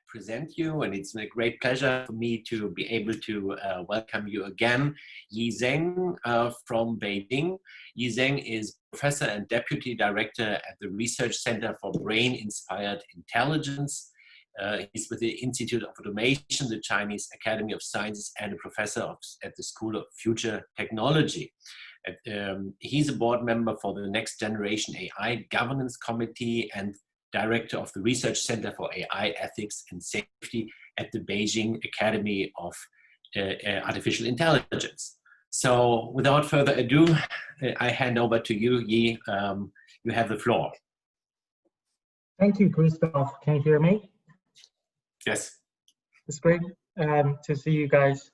present you, and it's a great pleasure for me to be able to welcome you again. Zeng from Beijing. Zeng is professor and deputy director at the Research Center for Brain-Inspired Intelligence. He's with the Institute of Automation, the Chinese Academy of Sciences, and a professor at the School of Future Technology. He's a board member for the Next Generation AI Governance Committee and director of the Research Center for AI Ethics and Safety at the Beijing Academy of Artificial Intelligence. So without further ado, I hand over to you, Yi. You have the floor. Thank you, Christoph. Can you hear me? Yes. It's great to see you guys.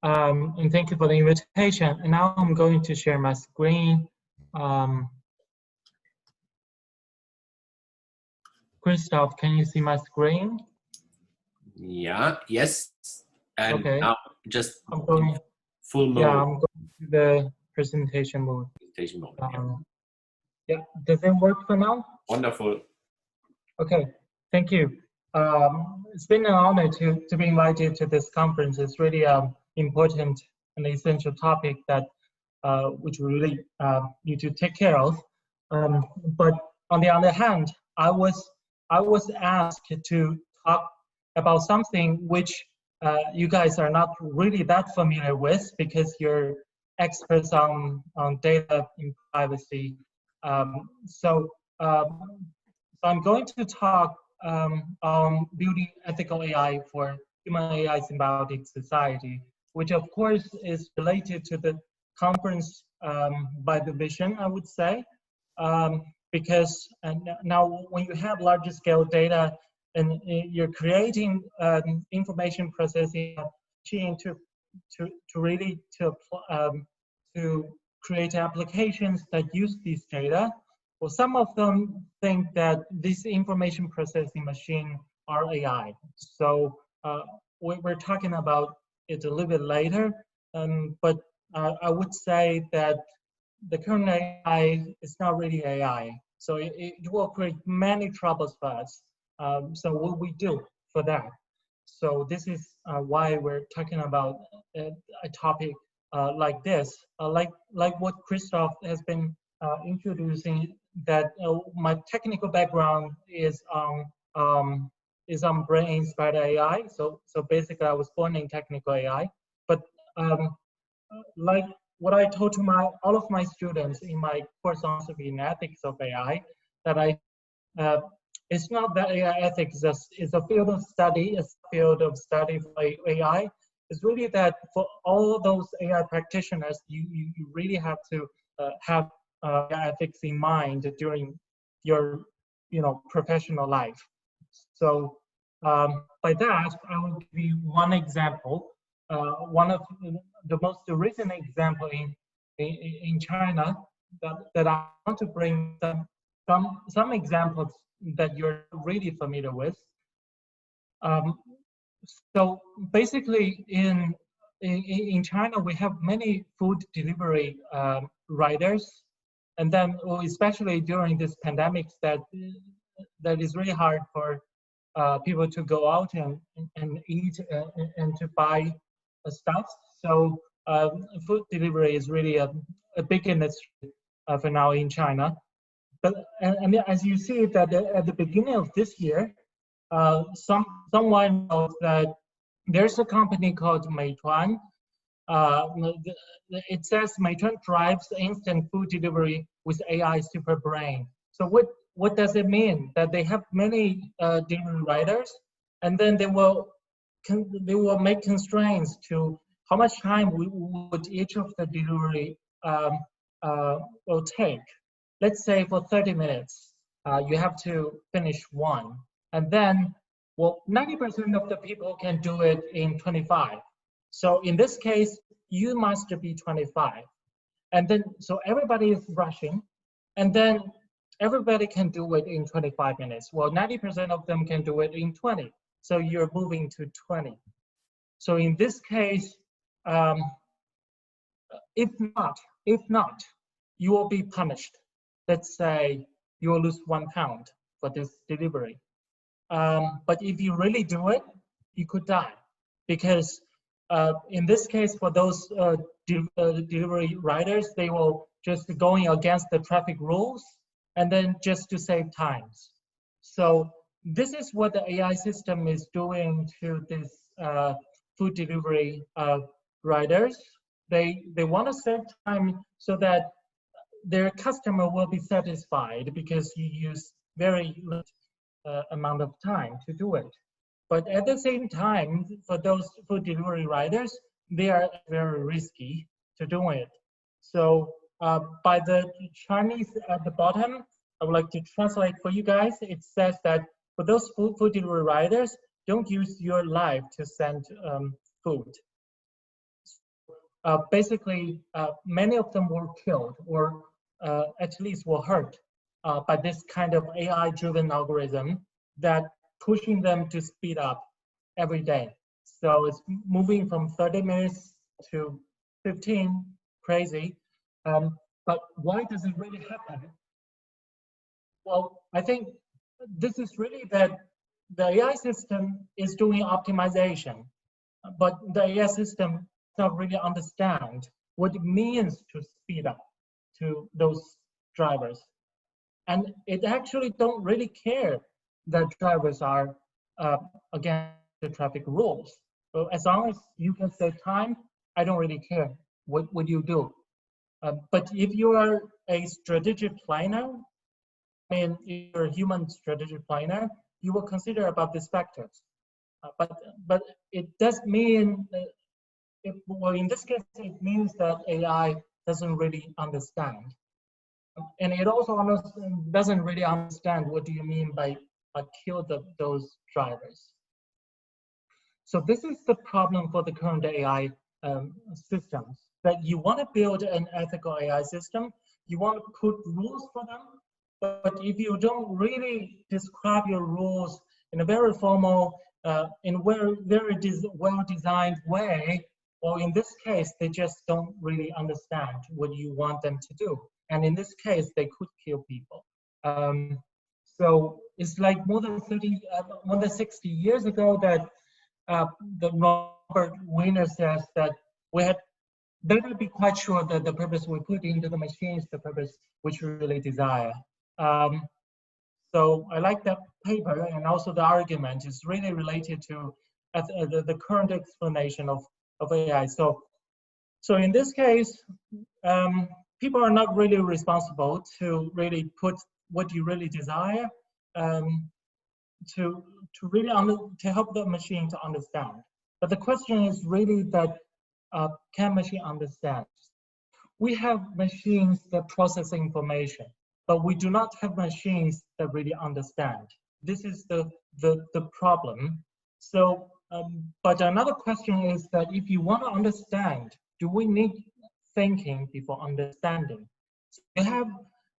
And thank you for the invitation. And now I'm going to share my screen. Christoph, can you see my screen? Yeah, yes. And okay. Now just I'm going, full mode. Yeah, I'm going to the presentation mode. Presentation mode, yeah, does it work for now? Wonderful. Okay, thank you. It's been an honor to be invited to this conference. It's really important and essential topic that which we really need to take care of. But on the other hand, I was asked to talk about something which you guys are not really that familiar with because you're experts on data in privacy. So I'm going to talk on building ethical AI for Human-AI Symbiotic Society, which of course is related to the conference by division, I would say. Because now when you have larger scale data and you're creating information processing machine to create applications that use these data. Well, some of them think that this information processing machine are AI. So we're talking about it a little bit later, but I would say that the current AI is not really AI. So it will create many troubles for us. So what we do for that? So this is why we're talking about a topic like this, like what Christoph has been introducing. That my technical background is on brain-inspired AI. So basically, I was born in technical AI, but like what I told to all of my students in my course on in ethics of AI, that it's not that AI ethics is a field of study, a field of study for AI. It's really that for all those AI practitioners, you really have to have ethics in mind during your professional life. So by that, I will give you one example. One of the most recent example in China that I want to bring some examples that you're really familiar with. So basically, in China, we have many food delivery riders, and then especially during this pandemic, that is really hard for people to go out and eat and to buy stuff. So food delivery is really a big industry for now in China. But and as you see that at the beginning of this year, someone knows that there's a company called Meituan. It says Meituan drives instant food delivery with AI super brain. So what does it mean? That they have many delivery riders, and then they will make constraints to how much time would each of the delivery will take. Let's say for 30 minutes, you have to finish one. And then, well, 90% of the people can do it in 25. So in this case, you must be 25. And then, so everybody is rushing. And then everybody can do it in 25 minutes. Well, 90% of them can do it in 20. So you're moving to 20. So in this case, if not, you will be punished. Let's say you will lose 1 pound for this delivery. But if you really do it, you could die, because in this case, for those delivery riders, they will just going against the traffic rules, and then just to save times. So this is what the AI system is doing to this food delivery riders. They want to save time so that their customer will be satisfied, because you use very little amount of time to do it. But at the same time, for those food delivery riders, they are very risky to do it. So by the Chinese at the bottom, I would like to translate for you guys. It says that for those food delivery riders, don't use your life to send food. Basically, many of them were killed, or at least were hurt by this kind of AI-driven algorithm that pushing them to speed up every day. So it's moving from 30 minutes to 15, crazy. But why does it really happen? Well, I think this is really that the AI system is doing optimization, but the AI system does not really understand what it means to speed up to those drivers. And it actually don't really care that drivers are against the traffic rules. So as long as you can save time, I don't really care what you do. But if you are a strategic planner, I mean, if you're a human strategic planner, you will consider about these factors. But it does mean, well, in this case, it means that AI doesn't really understand. And it also doesn't really understand what do you mean by kill those drivers. So this is the problem for the current AI systems, that you want to build an ethical AI system, you want to put rules for them, but if you don't really describe your rules in a very formal, in a very well-designed way, or in this case, they just don't really understand what you want them to do. And in this case, they could kill people. So it's like more than 60 years ago that the Robert Wiener says that we had better be quite sure that the purpose we put into the machine is the purpose which we really desire. So I like that paper, and also the argument is really related to the current explanation of AI. So in this case, people are not really responsible to really put what you really desire to really to help the machine to understand. But the question is really that can machine understand? We have machines that process information, but we do not have machines that really understand. This is the problem. So, but another question is that if you want to understand, do we need thinking before understanding? So you have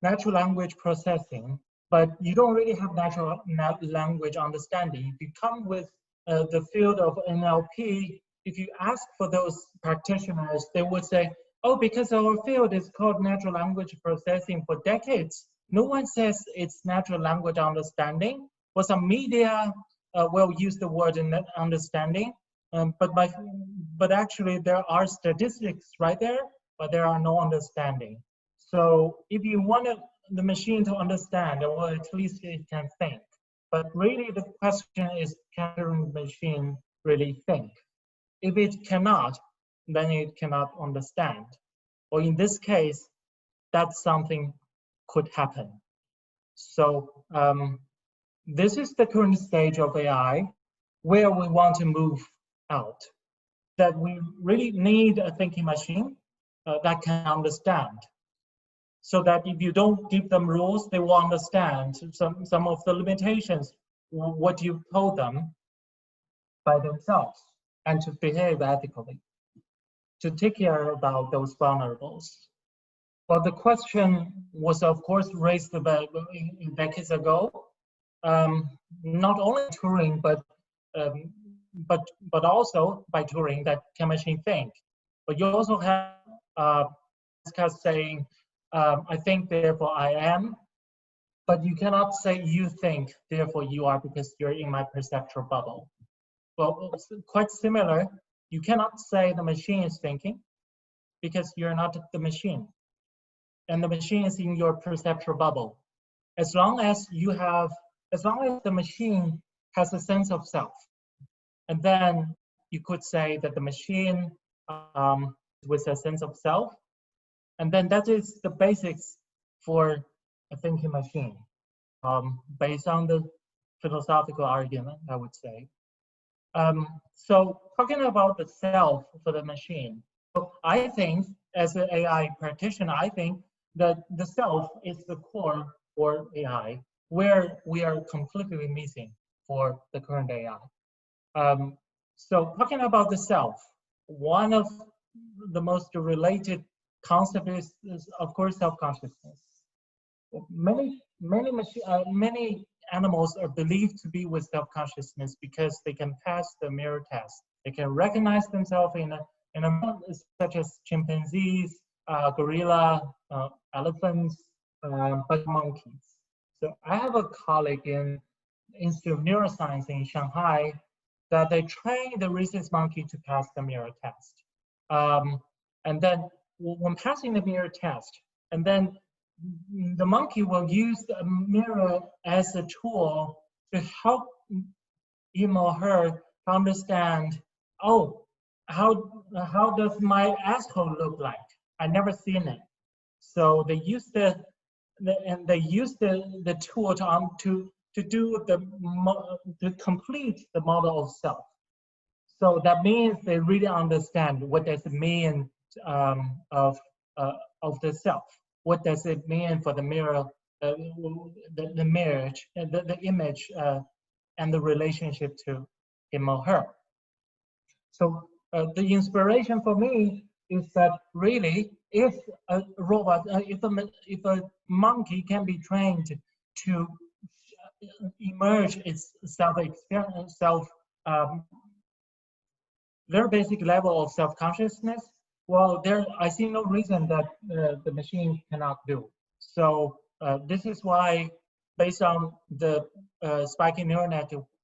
natural language processing, but you don't really have natural language understanding. If you come with the field of NLP, if you ask for those practitioners, they would say, oh, because our field is called natural language processing for decades, no one says it's natural language understanding. For some media will use the word understanding, but actually there are statistics right there, but there are no understanding. So if you want the machine to understand, well, at least it can think. But really the question is, can the machine really think? If it cannot, then it cannot understand. Or in this case, that's something could happen. So this is the current stage of AI where we want to move out. That we really need a thinking machine that can understand. So that if you don't give them rules, they will understand some of the limitations, what you told them by themselves, and to behave ethically, to take care about those vulnerables. Well, the question was, of course, raised about decades ago, not only Turing, but also by Turing, that can machine think. But you also have Pascal saying, I think, therefore I am. but you cannot say you think, therefore you are because you're in my perceptual bubble. Well, it's quite similar. You cannot say the machine is thinking because you're not the machine. And the machine is in your perceptual bubble. As long as the machine has a sense of self, and then you could say that the machine with a sense of self, and then that is the basics for a thinking machine, based on the philosophical argument, I would say. So talking about the self for the machine, so I think as an AI practitioner, I think that the self is the core for AI, where we are completely missing for the current AI. So talking about the self, one of the most related concepts is of course self-consciousness. Many animals are believed to be with self-consciousness because they can pass the mirror test. They can recognize themselves in a such as chimpanzees, gorilla, elephants, but monkeys. So I have a colleague in Institute of Neuroscience in Shanghai that they train the rhesus monkey to pass the mirror test. And then when passing the mirror test, and then the monkey will use the mirror as a tool to help him or her to understand, oh, how does my asshole look like? I never seen it. So they use the tool to complete the model of self. So that means they really understand what does it mean of the self. What does it mean for the mirror, the marriage, the image, and the relationship to him or her? So the inspiration for me is that really, if a robot, if a monkey can be trained to emerge its very basic level of self-consciousness, well, I see no reason that the machine cannot do. So this is why, based on the spiky neural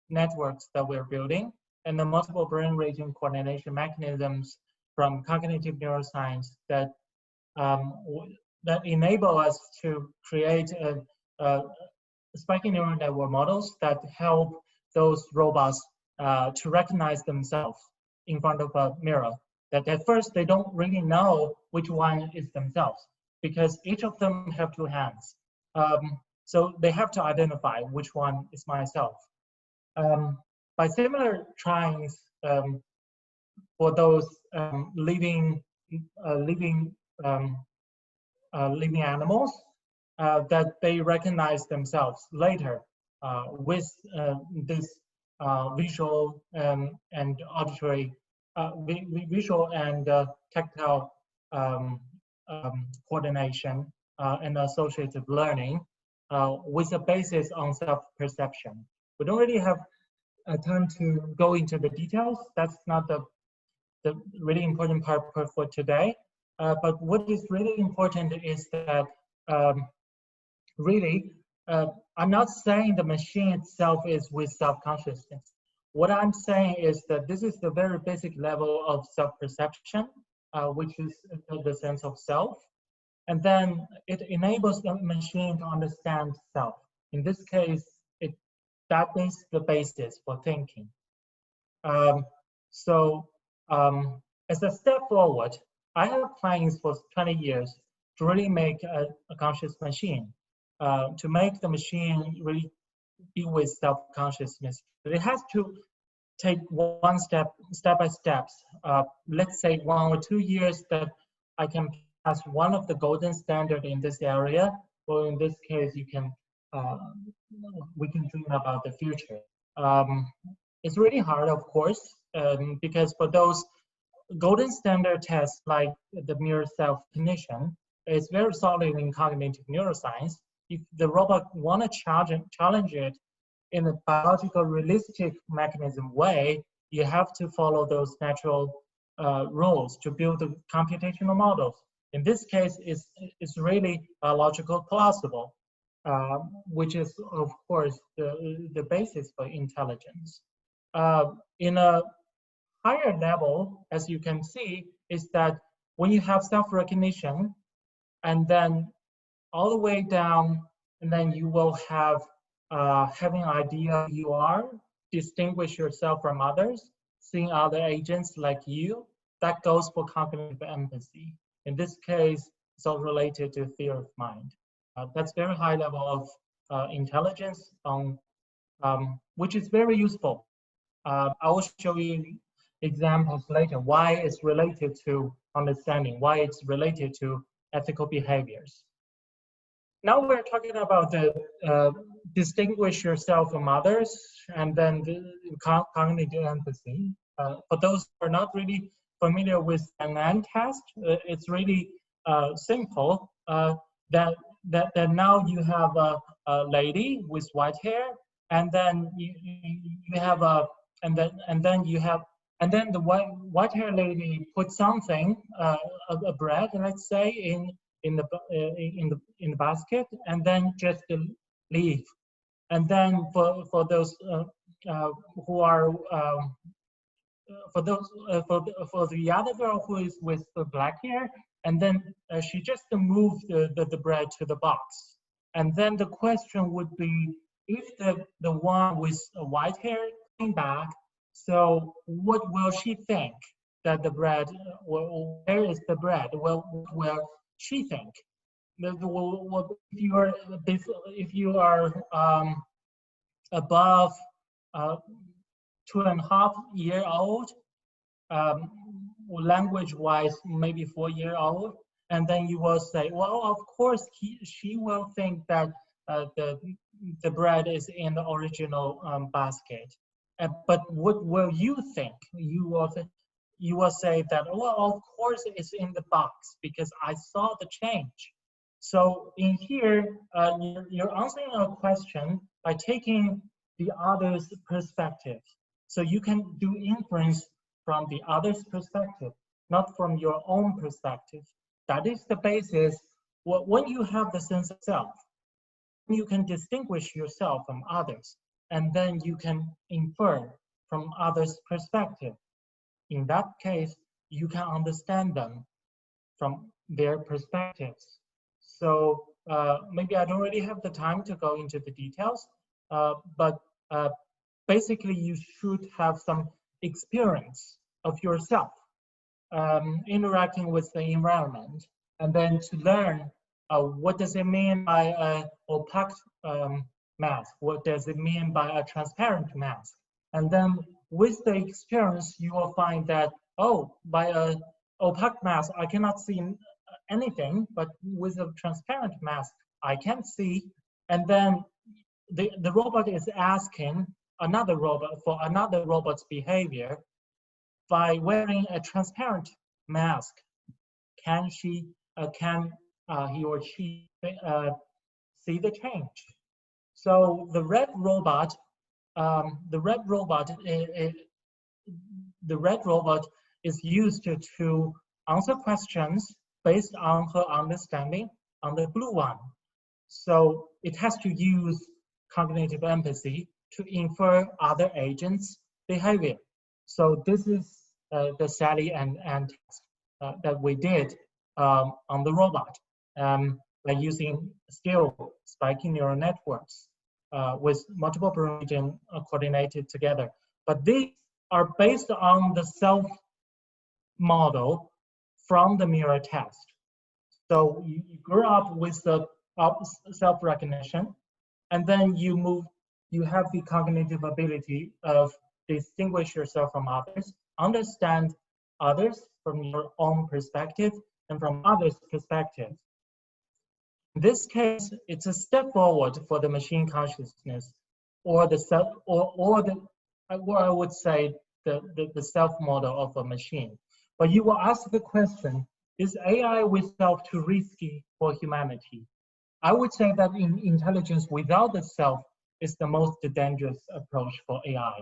networks that we're building and the multiple brain region coordination mechanisms from cognitive neuroscience that enable us to create spiky neural network models that help those robots to recognize themselves in front of a mirror. That at first they don't really know which one is themselves because each of them have two hands. So they have to identify which one is myself. By similar tryings for those living animals, that they recognize themselves later with this visual and auditory, visual and tactile coordination and associative learning with a basis on self-perception. We don't really have time to go into the details. That's not the really important part for today. But what is really important is that I'm not saying the machine itself is with self-consciousness. What I'm saying is that this is the very basic level of self-perception, which is the sense of self. And then it enables the machine to understand self. In this case, that is the basis for thinking. As a step forward, I have plans for 20 years to really make a conscious machine, to make the machine really be with self-consciousness. But it has to take one step by steps. Let's say 1 or 2 years that I can pass one of the golden standard in this area. Well, in this case, we can dream about the future. It's really hard, of course, because for those golden standard tests like the mirror self-cognition, it's very solid in cognitive neuroscience. If the robot want to challenge it in a biological realistic mechanism way, you have to follow those natural rules to build the computational models. In this case, it's really biological plausible. which is, of course, the basis for intelligence. In a higher level, as you can see, is that when you have self-recognition, and then all the way down, and then you will have having an idea who you are, distinguish yourself from others, seeing other agents like you. That goes for cognitive empathy. In this case, it's all related to theory of mind. That's very high level of intelligence, which is very useful. I will show you examples later why it's related to understanding, why it's related to ethical behaviors. Now we're talking about the distinguish yourself from others, and then the cognitive empathy. For those who are not really familiar with an test, it's really simple. That now you have a lady with white hair, and then you have a and then the white hair lady put something, a bread, let's say, in the basket, and then just leave. And then for those who are for the other girl who is with the black hair, and then she just moved the bread to the box. And then the question would be, if the one with white hair came back, so what will she think that the bread, where is the bread? Well, what will she think? If you are above 2.5 years old, language-wise, maybe 4 years old, and then you will say, well, of course, she will think that the bread is in the original basket. But what will you think? You will say that, well, of course it's in the box because I saw the change. So in here, you're answering a question by taking the other's perspective. So you can do inference from the other's perspective, not from your own perspective. That is the basis. When you have the sense of self, you can distinguish yourself from others, and then you can infer from others' perspective. In that case, you can understand them from their perspectives. So maybe I don't really have the time to go into the details, but basically you should have some experience of yourself interacting with the environment, and then to learn what does it mean by an opaque mask, what does it mean by a transparent mask. And then with the experience, you will find that, oh, by an opaque mask, I cannot see anything, but with a transparent mask, I can see. And then the robot is asking another robot for another robot's behavior. By wearing a transparent mask, can he or she see the change? So the red robot is used to answer questions based on her understanding on the blue one. So it has to use cognitive empathy to infer other agents' behavior. So this is the Sally and test that we did on the robot by using still spiky neural networks with multiple brain regions coordinated together. But these are based on the self model from the mirror test. So you grew up with the self-recognition, and then you have the cognitive ability of distinguish yourself from others, understand others from your own perspective and from others' perspective. In this case, it's a step forward for the machine consciousness, or the self, or I would say the self model of a machine. But you will ask the question: is AI with self too risky for humanity? I would say that in intelligence without the self is the most dangerous approach for AI.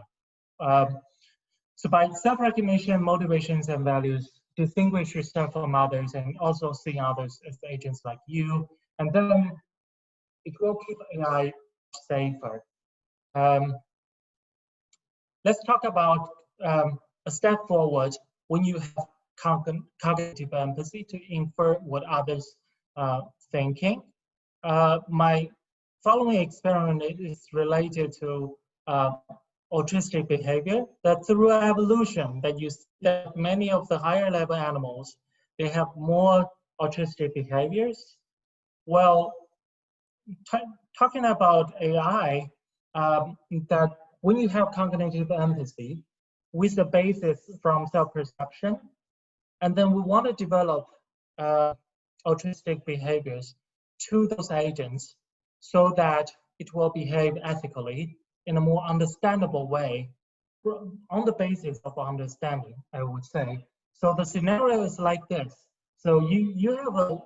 So by self-recognition, motivations, and values, distinguish yourself from others, and also seeing others as agents like you. And then it will keep AI safer. Let's talk about a step forward when you have cognitive empathy to infer what others thinking. My following experiment is related to autistic behavior. That through evolution, that you see that many of the higher level animals, they have more autistic behaviors. Well, talking about AI, that when you have cognitive empathy with the basis from self-perception, and then we want to develop autistic behaviors to those agents so that it will behave ethically in a more understandable way on the basis of understanding, I would say. So the scenario is like this. So you have a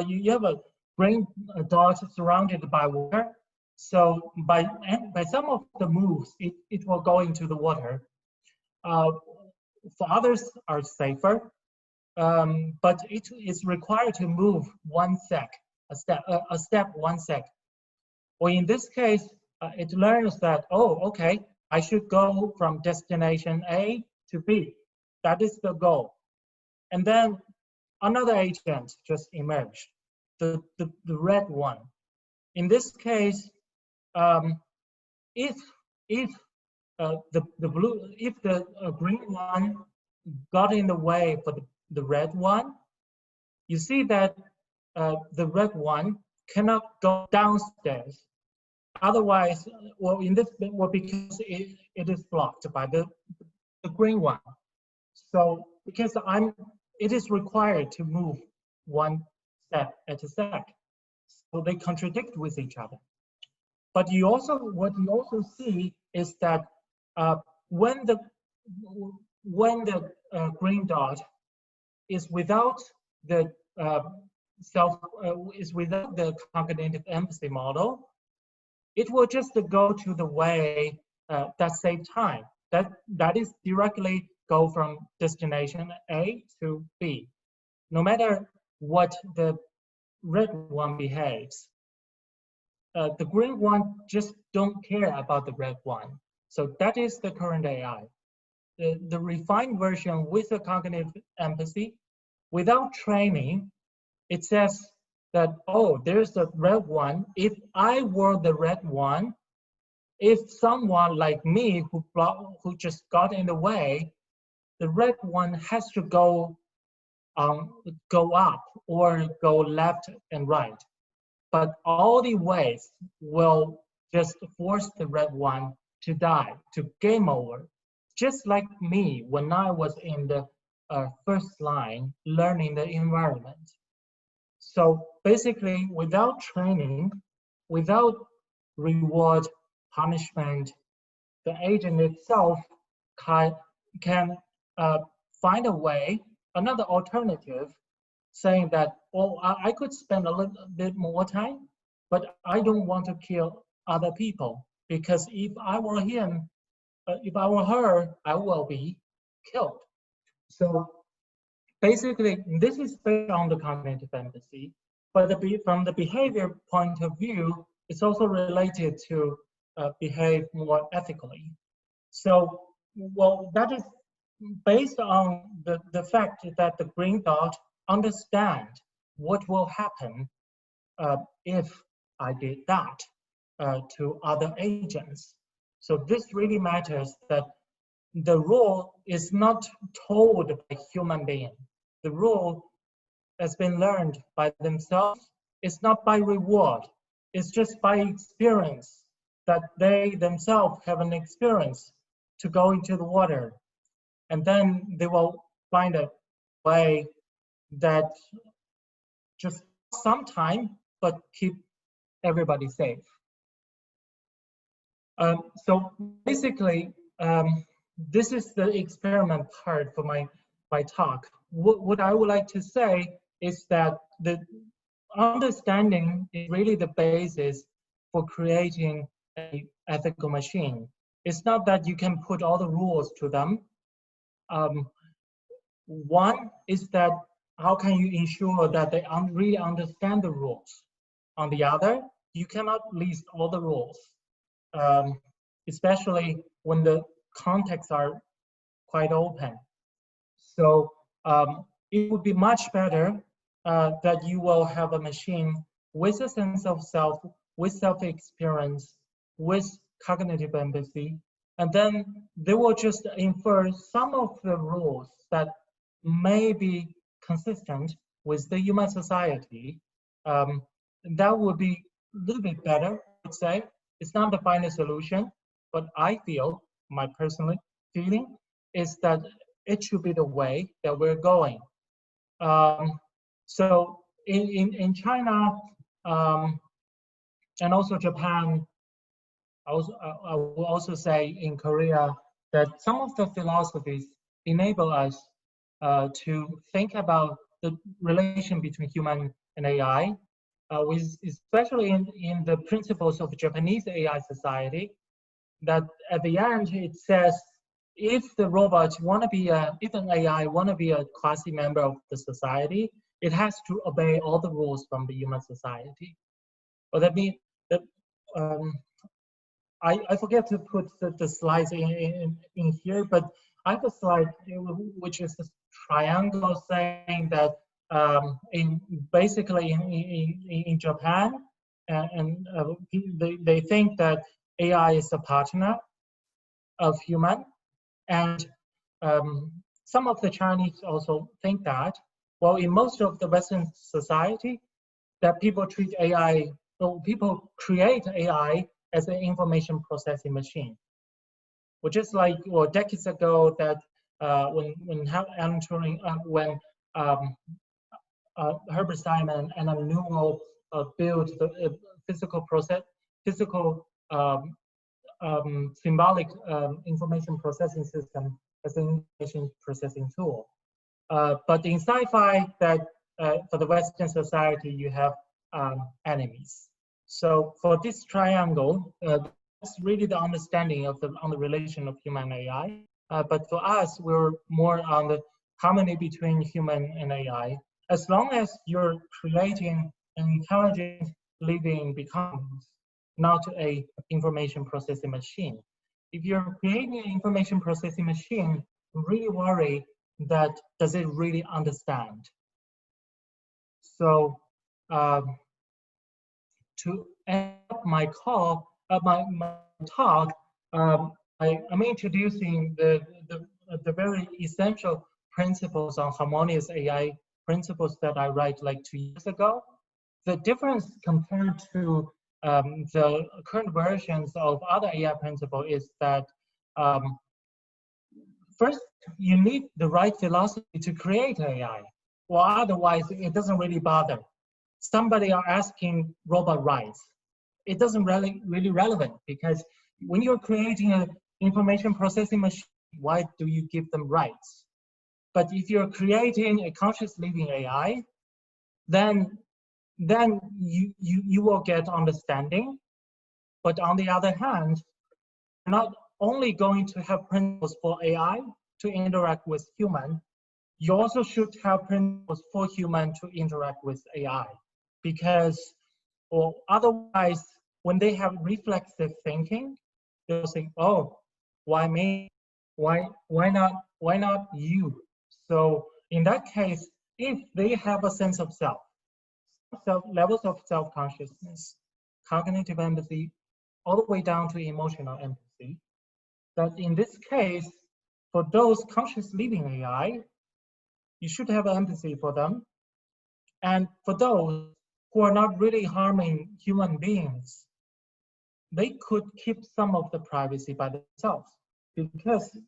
you have a green dot surrounded by water. So by some of the moves, it will go into the water. For others are safer, but it is required to move a step 1 sec. Or in this case, it learns that, oh, okay, I should go from destination A to B. That is the goal. And then another agent just emerged, the red one. In this case, if the green one got in the way for the red one, you see that the red one cannot go downstairs. Otherwise, well, because it is blocked by the green one. So because it is required to move 1 step at a sec. So they contradict with each other. But what you also see is that when the green dot is without the without the cognitive empathy model, it will just go to the way that saves time. That is directly go from destination A to B. No matter what the red one behaves, the green one just don't care about the red one. So that is the current AI. The refined version with the cognitive empathy, without training, it says that, oh, there's the red one. If I were the red one, if someone like me who just got in the way, the red one has to go up or go left and right. But all the ways will just force the red one to die, to game over. Just like me when I was in the first line learning the environment. So basically, without training, without reward, punishment, the agent itself can find a way, another alternative, saying that, well, I could spend a little bit more time, but I don't want to kill other people, because if I were him, if I were her, I will be killed. So basically, this is based on the cognitive empathy, but from the behavior point of view, it's also related to behave more ethically. So, well, that is based on the fact that the green dot understand what will happen if I did that to other agents. So this really matters, that the rule is not told by human being. The rule has been learned by themselves. It's not by reward. It's just by experience, that they themselves have an experience to go into the water. And then they will find a way that just some time, but keep everybody safe. So basically, this is the experiment part for my talk. What I would like to say is that the understanding is really the basis for creating an ethical machine. It's not that you can put all the rules to them. One is that how can you ensure that they really understand the rules? On the other, you cannot list all the rules, um, especially when the contexts are quite open. So it would be much better that you will have a machine with a sense of self, with self-experience, with cognitive empathy, and then they will just infer some of the rules that may be consistent with the human society. That would be a little bit better, I'd say. It's not the final solution, but I feel, my personal feeling, is that it should be the way that we're going. So in China and also Japan, I will also say in Korea, that some of the philosophies enable us to think about the relation between human and AI, with especially in the principles of Japanese AI society, that at the end it says, if the robots want to be if an AI want to be a classy member of the society, it has to obey all the rules from the human society. Well, that means that I forget to put the slides in here, but I have a slide which is a triangle saying that in basically in Japan, and they think that AI is a partner of human, and some of the Chinese also think that. Well, in most of the Western society, that people treat AI, or people create AI as an information processing machine. Well, just like decades ago, that when Alan Turing, when Herbert Simon and Newell built the physical symbolic information processing system as an information processing tool. But in sci-fi, that for the Western society, you have enemies. So for this triangle, that's really the understanding of on the relation of human AI. But for us, we're more on the harmony between human and AI. As long as you're creating an intelligent living becomes, not a information processing machine. If you're creating an information processing machine, really worry that does it really understand? So to end up my call, my talk, I'm introducing the very essential principles on harmonious AI principles that I write like 2 years ago. The difference compared to the current versions of other AI principles is that first, you need the right philosophy to create AI, or otherwise it doesn't really bother. Somebody are asking robot rights. It doesn't really relevant, because when you're creating an information processing machine, why do you give them rights? But if you're creating a conscious living AI, then you will get understanding. But on the other hand, you're not only going to have principles for AI to interact with human, you also should have principles for human to interact with AI. Because, or otherwise, when they have reflexive thinking, they'll think, oh, why me? Why not you? So in that case, if they have a sense of self, levels of self-consciousness, cognitive empathy, all the way down to emotional empathy, that in this case, for those conscious living AI, you should have empathy for them. And for those who are not really harming human beings, they could keep some of the privacy by themselves, because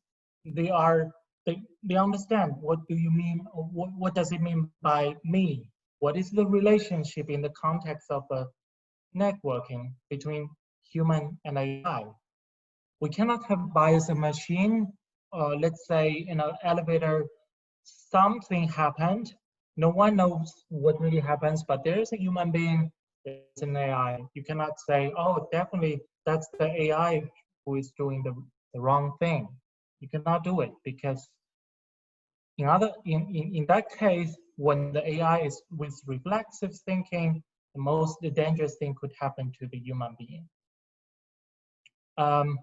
they understand what do you mean, or what does it mean by me? What is the relationship in the context of a networking between human and AI? We cannot have bias a machine. Let's say in an elevator, something happened. No one knows what really happens, but there is a human being, there's an AI. You cannot say, oh, definitely that's the AI who is doing the wrong thing. You cannot do it, because in that case, when the AI is with reflexive thinking, the most dangerous thing could happen to the human being. I'm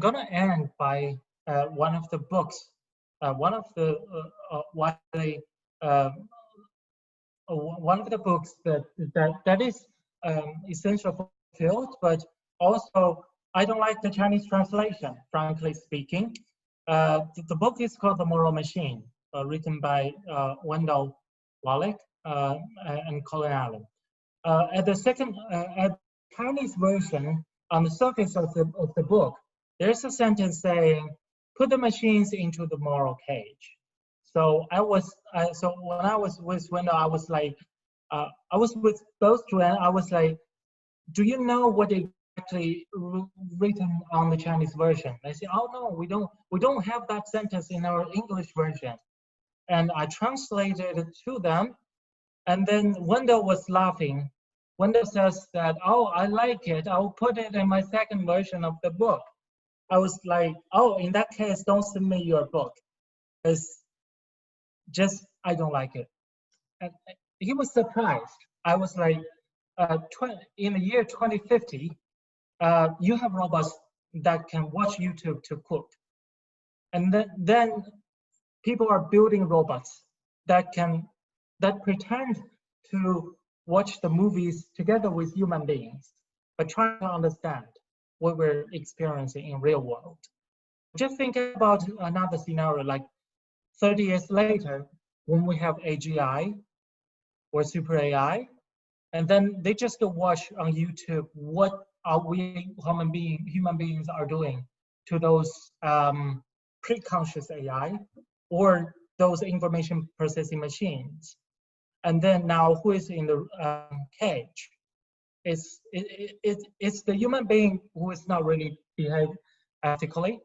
gonna end by one of the books, one of the books that is essential for the field, but also I don't like the Chinese translation, frankly speaking. The book is called The Moral Machine, written by Wendell Wallach and Colin Allen. At the Chinese version, on the surface of the book, there's a sentence saying, "Put the machines into the moral cage." So when I was with Wendell, I was like, I was with those two, and I was like, "Do you know what exactly written on the Chinese version?" They say, "Oh no, we don't have that sentence in our English version." And I translated it to them, and then Wendell was laughing. Wendell says that, "Oh, I like it. I'll put it in my second version of the book." I was like, "Oh, in that case, don't send me your book. It's just, I don't like it." And he was surprised. I was like, in the year 2050, you have robots that can watch YouTube to cook. And then people are building robots that pretend to watch the movies together with human beings, but trying to understand what we're experiencing in real world. Just think about another scenario, like 30 years later, when we have AGI or super AI, and then they just watch on YouTube what are we human beings are doing to those pre-conscious AI or those information processing machines. And then now who is in the cage? It's the human being who is not really behave ethically,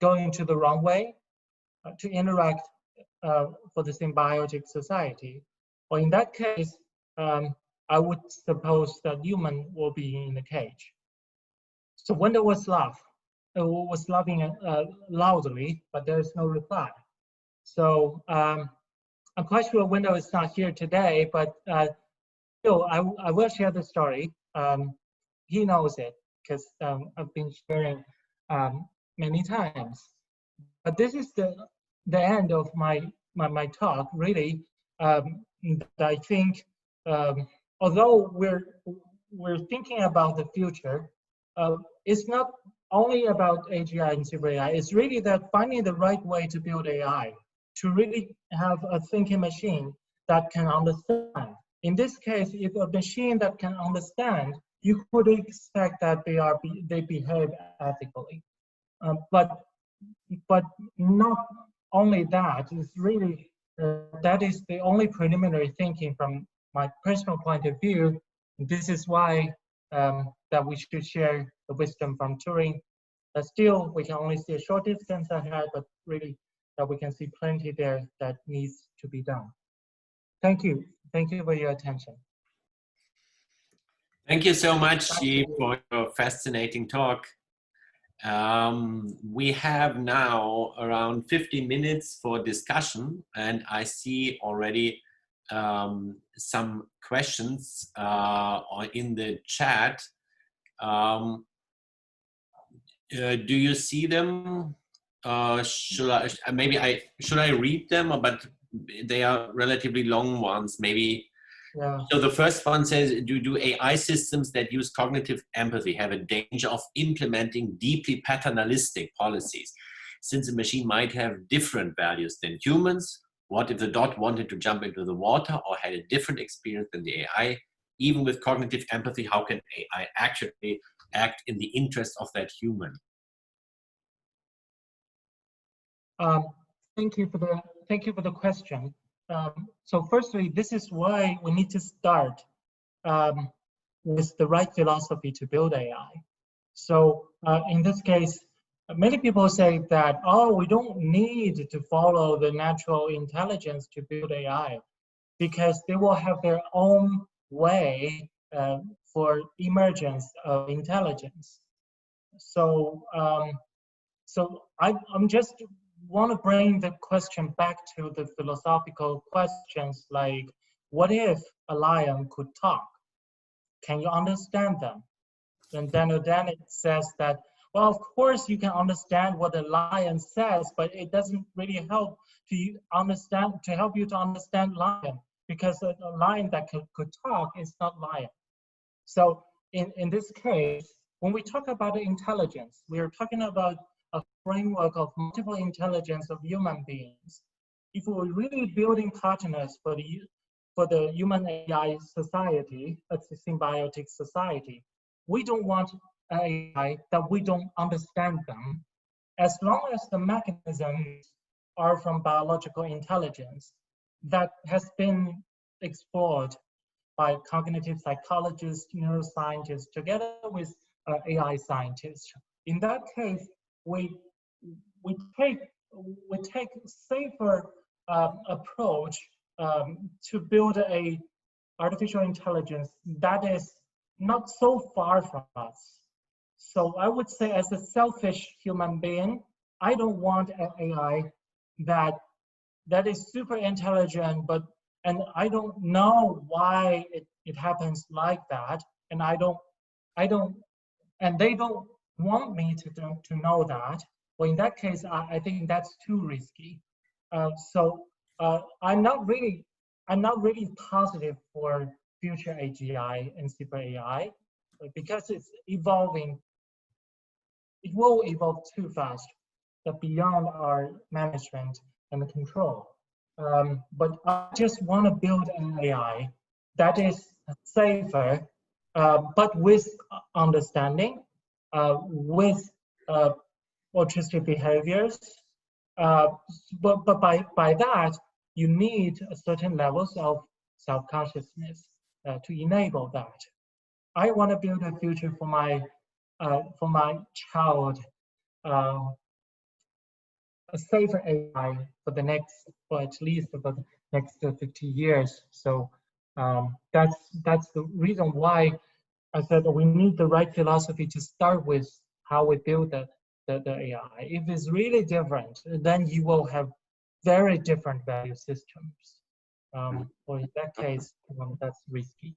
going to the wrong way to interact for the symbiotic society. Or in that case, I would suppose that human will be in the cage. So Wendell was laughing loudly, but there is no reply. So I'm quite sure Wendell is not here today, but still, I will share the story. He knows it because I've been sharing many times. But this is the end of my talk. Really, I think although we're thinking about the future, it's not only about AGI and super AI. It's really that finding the right way to build AI, to really have a thinking machine that can understand. In this case, if a machine that can understand, you could expect that they behave ethically. But not only that, it's really that is the only preliminary thinking from my personal point of view. This is why that we should share the wisdom from Turing. But still, we can only see a short distance ahead, but really that we can see plenty there that needs to be done. Thank you. Thank you for your attention. Thank you so much, Yi, for your fascinating talk. We have now around 50 minutes for discussion, and I see already some questions in the chat. Do you see them? Should I read them? But they are relatively long ones, maybe. Yeah. So the first one says, do AI systems that use cognitive empathy have a danger of implementing deeply paternalistic policies? Since a machine might have different values than humans, what if the dot wanted to jump into the water or had a different experience than the AI? Even with cognitive empathy, how can AI actually act in the interest of that human? Thank you for the question. So firstly, this is why we need to start with the right philosophy to build AI. So in this case, many people say that, oh, we don't need to follow the natural intelligence to build AI because they will have their own way for emergence of intelligence. So, I'm just want to bring the question back to the philosophical questions like, what if a lion could talk? Can you understand them? And then it says that, well, of course you can understand what the lion says, but it doesn't really help to help you to understand lion, because a lion that could talk is not lion. So in this case, when we talk about intelligence, we are talking about a framework of multiple intelligence of human beings. If we're really building partners for the Human-AI Society, that's the symbiotic society, we don't want AI that we don't understand them. As long as the mechanisms are from biological intelligence that has been explored by cognitive psychologists, neuroscientists, together with AI scientists. In that case, we take safer approach to build a artificial intelligence that is not so far from us. So I would say, as a selfish human being, I don't want an AI that is super intelligent, and I don't know why it happens like that, and and they don't want me to know that. Well, in that case, I think that's too risky. I'm not really positive for future AGI and super AI, because it's evolving. It will evolve too fast, beyond our management and control. But I just want to build an AI that is safer, but with understanding, with altruistic behaviors. But by that, you need a certain levels of self-consciousness to enable that. I want to build a future for my child, a safer AI for at least for the next 50 years. So that's the reason why I said we need the right philosophy to start with how we build the AI. If it's really different, then you will have very different value systems. Or in that case, that's risky.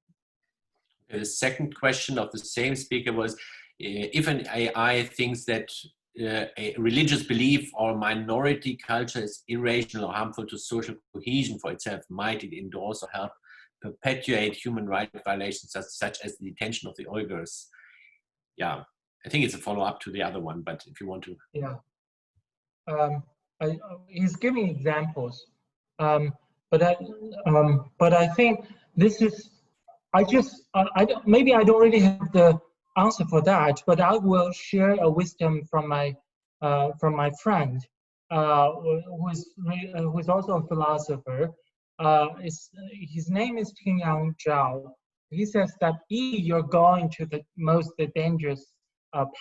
The second question of the same speaker was, if an AI thinks that a religious belief or minority culture is irrational or harmful to social cohesion for itself, might it endorse or help perpetuate human rights violations such as the detention of the Uyghurs? Yeah, I think it's a follow-up to the other one, but if you want to. Yeah. He's giving examples, but I think this is, maybe I don't really have the answer for that, but I will share a wisdom from my friend, who is also a philosopher. His name is Tingyang Zhao. He says that if you're going to the most dangerous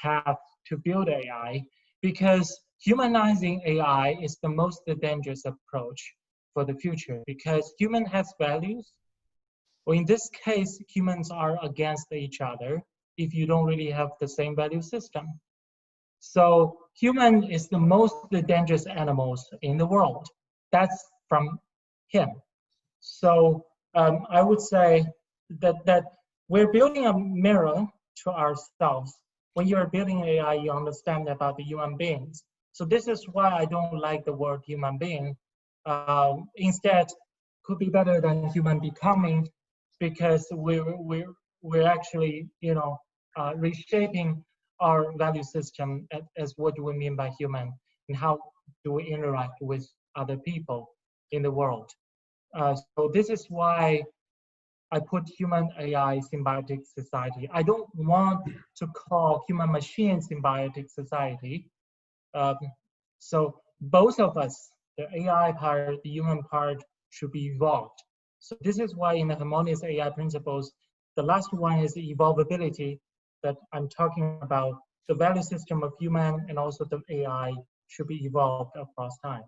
path to build AI, because humanizing AI is the most dangerous approach for the future, because human has values. Well, in this case, humans are against each other if you don't really have the same value system. So human is the most dangerous animals in the world. That's from him. So I would say that we're building a mirror to ourselves. When you're building AI, you understand about the human beings. So this is why I don't like the word human being. Instead, could be better than human becoming, because we're actually, reshaping our value system as what do we mean by human, and how do we interact with other people in the world. So this is why I put Human-AI Symbiotic Society. I don't want to call human-machine symbiotic society. So both of us, the AI part, the human part, should be evolved. So this is why in the Harmonious AI Principles, the last one is the evolvability, that I'm talking about. The value system of human and also the AI should be evolved across time.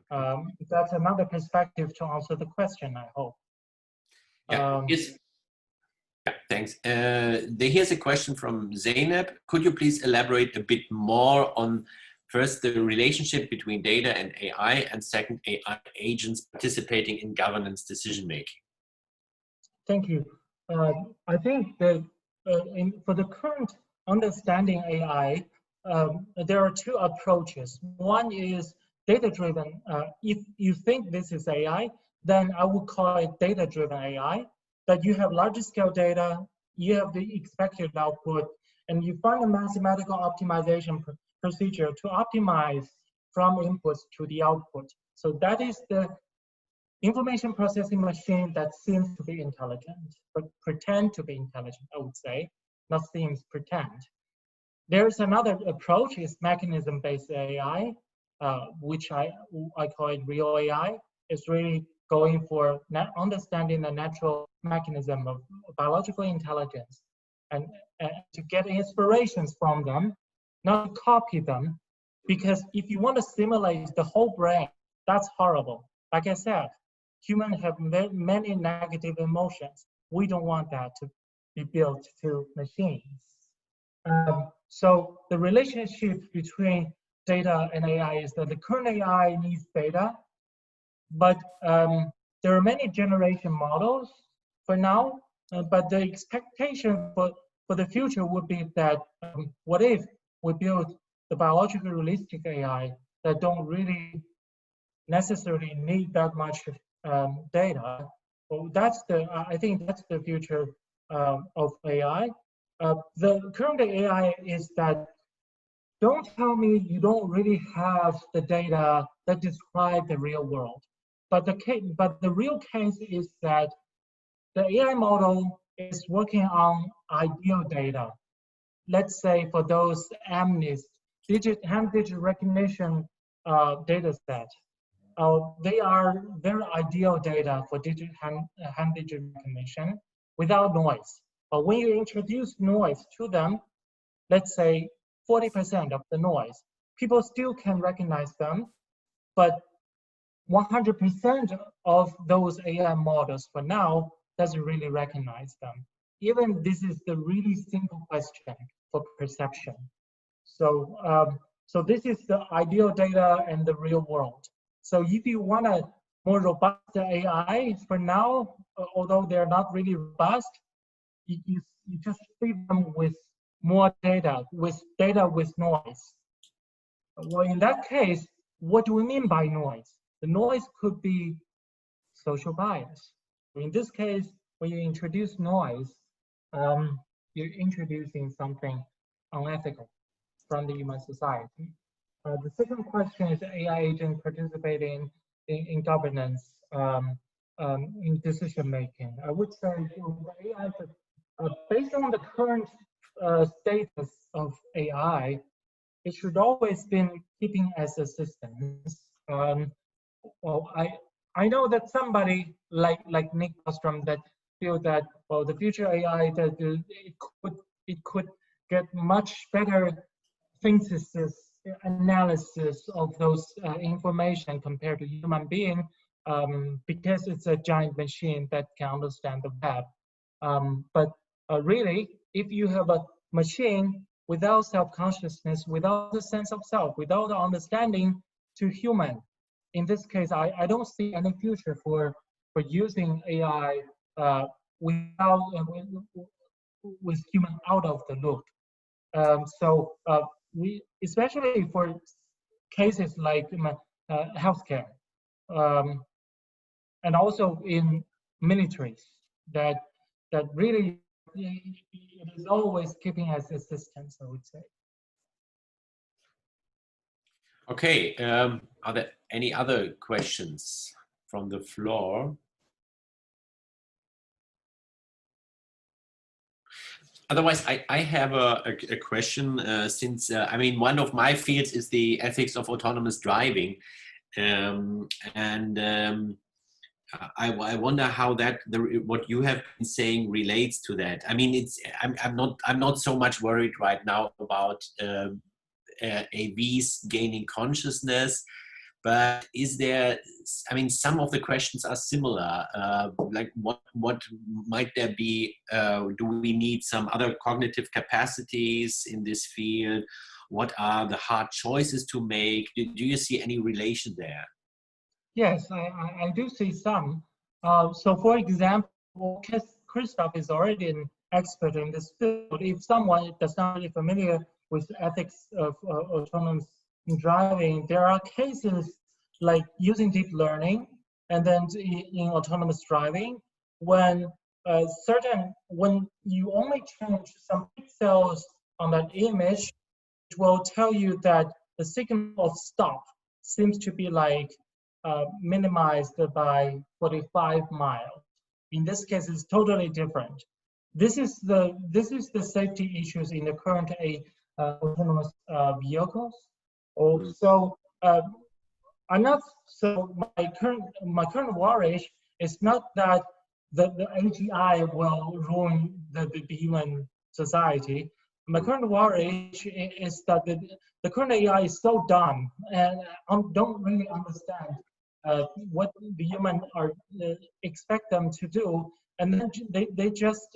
That's another perspective to answer the question, I hope. Yeah, thanks. Here's a question from Zeynep. Could you please elaborate a bit more on, first, the relationship between data and AI, and second, AI agents participating in governance decision-making? Thank you. I think that for the current understanding AI, there are two approaches. One is data-driven. If you think this is AI, then I would call it data-driven AI, that you have large-scale data, you have the expected output, and you find a mathematical optimization procedure to optimize from inputs to the output. So that is the information processing machine that seems to be intelligent, but pretend to be intelligent, I would say, not seems, pretend. There's another approach, is mechanism-based AI, which I call it real AI. It's really going for understanding the natural mechanism of biological intelligence and to get inspirations from them, not to copy them, because if you want to simulate the whole brain, that's horrible. Like I said, humans have many negative emotions. We don't want that to be built to machines. So the relationship between data and AI is that the current AI needs data, but there are many generation models for now, but the expectation for the future would be that what if we build the biologically realistic AI that don't really necessarily need that much data? Well, I think that's the future of AI. The current AI is that don't tell me you don't really have the data that describe the real world. But the real case is that the AI model is working on ideal data. Let's say for those AMNIs, hand-digit recognition data set, they are very ideal data for hand-digit recognition without noise. But when you introduce noise to them, let's say 40% of the noise, people still can recognize them, but 100% of those AI models for now doesn't really recognize them. Even this is the really simple question for perception. So, so this is the ideal data and the real world. So if you want a more robust AI for now, although they're not really robust, you just feed them with more data with noise. Well, in that case, what do we mean by noise? The noise could be social bias. In this case, when you introduce noise, you're introducing something unethical from the human society. The second question is AI agent participating in governance, in decision making. I would say AI, based on the current status of AI, it should always been keeping as assistants. Well, I know that somebody like Nick Bostrom that feel that, well, the future AI that it could get much better synthesis analysis of those information compared to human being, because it's a giant machine that can understand the web. But really, if you have a machine without self-consciousness, without the sense of self, without the understanding to human, in this case, I don't see any future for using AI without with human out of the loop. So we, especially for cases like healthcare, and also in militaries, that really it is always keeping as assistance, I would say. Okay, are there any other questions from the floor? Otherwise, I have a question, since, I mean, one of my fields is the ethics of autonomous driving. I wonder how what you have been saying relates to that. I mean, I'm not so much worried right now about AVs gaining consciousness, but is there, I mean, some of the questions are similar, like what might there be, do we need some other cognitive capacities in this field? What are the hard choices to make? Do you see any relation there? Yes, I do see some. So for example, Christoph is already an expert in this field. If someone is not really familiar with ethics of autonomous driving, there are cases like using deep learning and then in autonomous driving when when you only change some pixels on that image, it will tell you that the signal of stop seems to be like minimized by 45 miles. In this case, it's totally different. This is the safety issues in the current autonomous vehicles. Also, I'm not so my current worry is not that the AGI will ruin the human society. My current worry is that the current AI is so dumb and don't really understand what the human are expect them to do, and then they just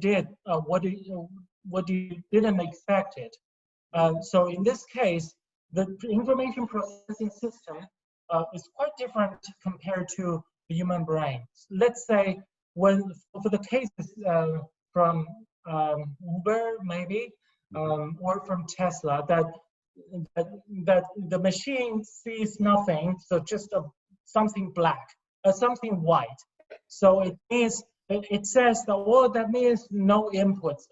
did what you didn't expect it. So in this case, the information processing system is quite different compared to the human brain. Let's say for the cases from Uber maybe or from Tesla that the machine sees nothing, so just something black, something white. So it means it says that, well, that means no inputs.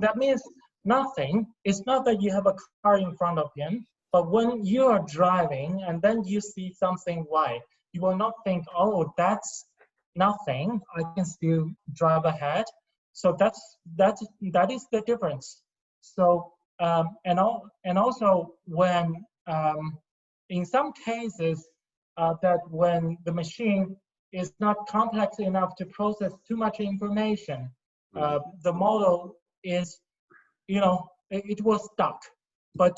That means nothing. It's not that you have a car in front of him, but when you are driving and then you see something white, you will not think, oh, that's nothing. I can still drive ahead. So that is the difference. So and also when in some cases that when the machine is not complex enough to process too much information, the model is, it was stuck. But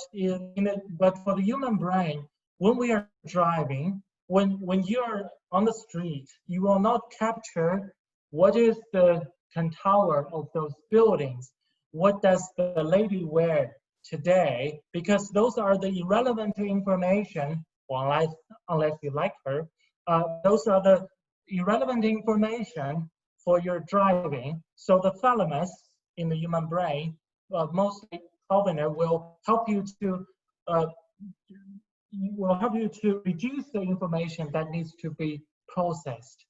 but for the human brain, when we are driving, when you're on the street, you will not capture what is the contour of those buildings. What does the lady wear today? Because those are the irrelevant information, well, unless you like her. Those are the irrelevant information for your driving. So the thalamus in the human brain, mostly cognitive, will help you to reduce the information that needs to be processed.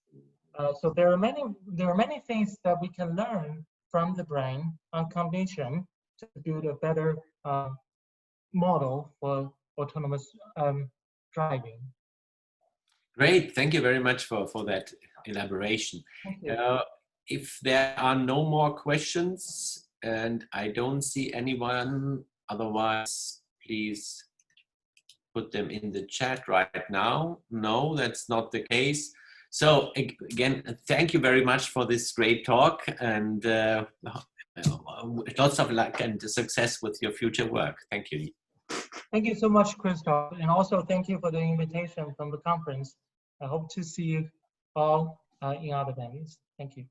So there are many things that we can learn from the brain on cognition to build a better model for autonomous driving. Great, thank you very much for that elaboration. If there are no more questions, and I don't see anyone, otherwise please put them in the chat right now. No, that's not the case. So again, thank you very much for this great talk, and lots of luck and success with your future work. Thank you. Thank you so much, Christoph, and also thank you for the invitation from the conference. I hope to see you all in other venues. Thank you.